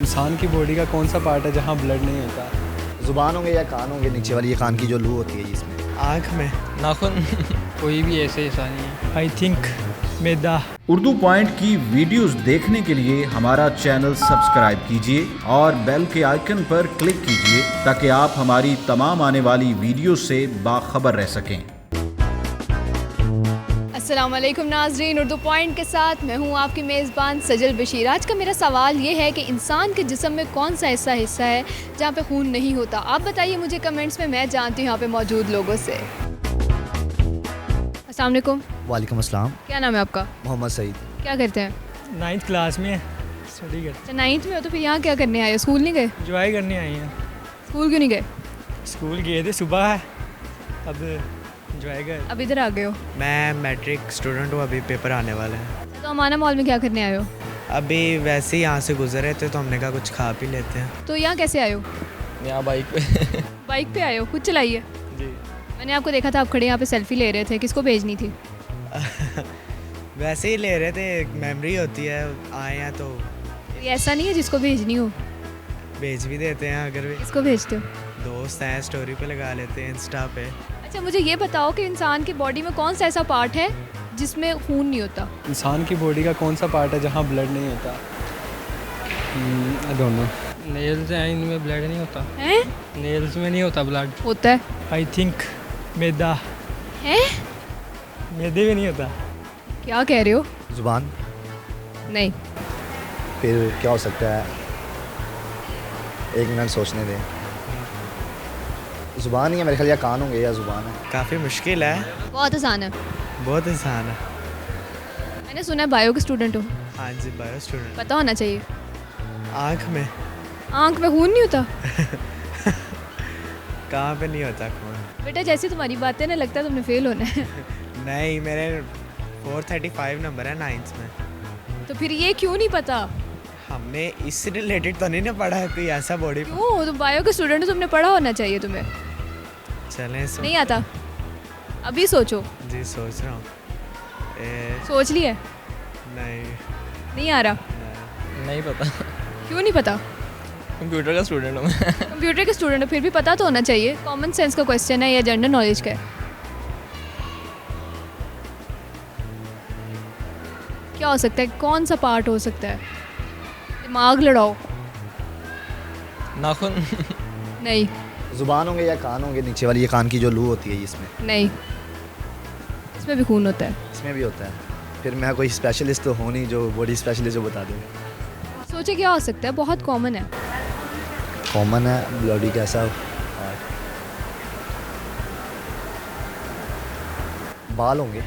इंसान की बॉडी का कौन सा पार्ट है जहाँ ब्लड नहीं होता? ज़ुबान होंगे या कान होंगे, नीचे वाली ये कान की जो लू होती है जिसमें। आँख में नाखून कोई भी ऐसे हिस्सा नहीं है। I think maida. Urdu point की वीडियोस देखने के लिए हमारा चैनल सब्सक्राइब कीजिए और बेल के आइकन पर क्लिक कीजिए ताकि आप हमारी तमाम आने वाली वीडियो से बाखबर रह सकें। अस्सलाम वालेकुम नाज़रीन, उर्दू पॉइंट के साथ मैं हूं आपकी मेज़बान सजल बशीर। आज का मेरा सवाल ये है कि इंसान के जिस्म में कौन सा ऐसा हिस्सा है जहां पे खून नहीं होता? आप बताइए मुझे कमेंट्स में, मैं जानती हूं यहाँ पे मौजूद लोगों से। अस्सलाम वालेकुम। वालेकुम अस्सलाम। क्या नाम है आपका? मोहम्मद सईद। क्या करते हैं? 9th क्लास में स्टडी करते, अच्छा 9th में हो तो फिर यहाँ क्या करने आए हो? स्कूल नहीं गए? एंजॉय करने आई हैं। स्कूल क्यों नहीं गए? स्कूल गए थे सुबह, अब एंजॉय कर। अब इधर आ गए हो? मैं मैट्रिक स्टूडेंट हूँ, अभी पेपर आने वाले हैं। तो अमाना मॉल में क्या करने आए हो? अभी वैसे ही यहाँ से गुजर रहे थे तो हमने कहा कुछ खा पी लेते हैं। तो यहाँ कैसे आए हो? यहाँ बाइक पे बाइक पे आए हो? खुद चलाइए? जी। मैंने आपको देखा था, आप खड़े यहाँ पे सेल्फी ले रहे थे, किसको भेजनी थी? वैसे ही ले रहे थे, एक मेमोरी होती है, आए हैं तो ये ऐसा नहीं है जिसको भेजनी हो भेज भी देते हैं। अगर किसको भेजते हो? दोस्त हैं स्टोरी पे लगा लेते हैं, इंस्टा पे। अच्छा मुझे ये बताओ कि इंसान की बॉडी में कौन सा ऐसा पार्ट है जिसमें खून नहीं होता? इंसान की बॉडी का कौन सा पार्ट है जहाँ ब्लड नहीं होता? I don't know. नेल्स हैं, इनमें ब्लड नहीं होता। हैं? नेल्स में नहीं होता ब्लड। होता है। आई थिंक मैदा। हैं? मैदे भी नहीं होता। क्या कह रहे हो? ज़ुबान। नहीं। फिर क्या हो सकता है, एक मिनट सोचने दें। ज़ुबान ही है मेरे ख्याल, या कान होंगे या ज़ुबान है। काफ़ी मुश्किल है, बहुत आसान है। बहुत आसान है। मैंने सुना है बायो के स्टूडेंट हो, हाँ जी, बायो स्टूडेंट। पता होना चाहिए। आँख में आंख में खून नहीं होता? कहाँ पे नहीं होता खून? बेटा जैसी तुम्हारी बातें ना, लगता है तुमने फेल होना है। नहीं, मेरे 435 नंबर है 9th में। तो फिर ये क्यों नहीं पता? हमने इससे रिलेटेड तो नहीं ना पढ़ा है कोई ऐसा बॉडी। क्यों? तुम बायो के स्टूडेंट हो, तुमने पढ़ा होना चाहिए तुम्हें। चलें नहीं आता? अभी सोचो। जी सोच रहा हूँ। सोच लिया? नहीं, नहीं आ रहा? नहीं पता। क्यों नहीं पता? कंप्यूटर का स्टूडेंट हूँ मैं। कंप्यूटर के स्टूडेंट हो, फिर भी पता तो होना चाहिए। कॉमन सेंस का क्वेश्चन है या जनरल नॉलेज का है? क्या हो सकता है? कौन सा पार्ट हो सकता है? दिमाग लड़ाओ। नाखून नहीं। ज़ुबान होंगे या कान होंगे, नीचे वाली ये कान की जो लू होती है जिसमें। नहीं, इसमें भी खून होता है। इसमें भी होता है। फिर मैं कोई स्पेशलिस्ट तो हूँ नहीं जो बॉडी स्पेशलिस्ट जो बता देगा। सोचे क्या हो सकता है? बहुत कॉमन है। कॉमन है बॉडी का ऐसा। बाल होंगे,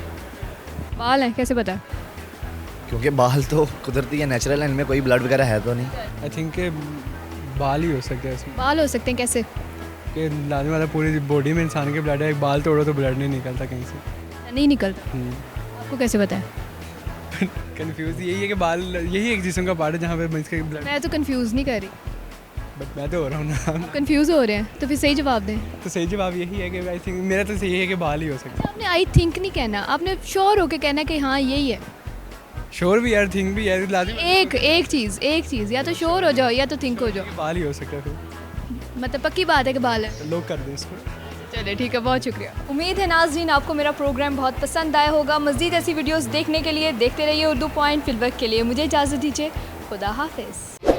बाल हैं? कैसे पता? क्योंकि बाल तो कुदरती है, नेचुरल है, इनमें कोई ब्लड वगैरह है तो नहीं। आई थिंक बाल ही हो सकता है इसमें, बाल हो सकते हैं? कैसे? कि लाने वाला पूरी बॉडी में इंसान के ब्लड है, एक बाल तोड़ो तो ब्लड नहीं निकलता कहीं से। नहीं निकलता? आपको कैसे पता है? कंफ्यूज यही है कि बाल यही एक जिस्म का पार्ट है जहाँ पे इसके ब्लड। मैं तो कंफ्यूज नहीं कर रही। बट मैं तो हो रहा हूँ ना। कंफ्यूज हो रहे हैं तो फिर सही जवाब दें। तो सही जवाब यही है कि आई थिंक, मेरा तो यही है कि बाल ही हो सकता आपने आई थिंक नहीं कहना, आपने श्योर होके कहना कि हाँ यही है। है। श्योर भी यार, थिंक भी यार, लाजिम एक चीज़ या तो श्योर हो जाओ या तो थिंक हो जाओ। बाल ही हो सकता है। फिर मतलब पक्की बात है कि बाल है। लोग कर दें इसको। चलिए ठीक है, बहुत शुक्रिया। उम्मीद है नाज़रीन आपको मेरा प्रोग्राम बहुत पसंद आया होगा। मज़ीद ऐसी वीडियोस देखने के लिए देखते रहिए उर्दू पॉइंट। फिल वक्त के लिए मुझे इजाज़त दीजिए। खुदा हाफिज़।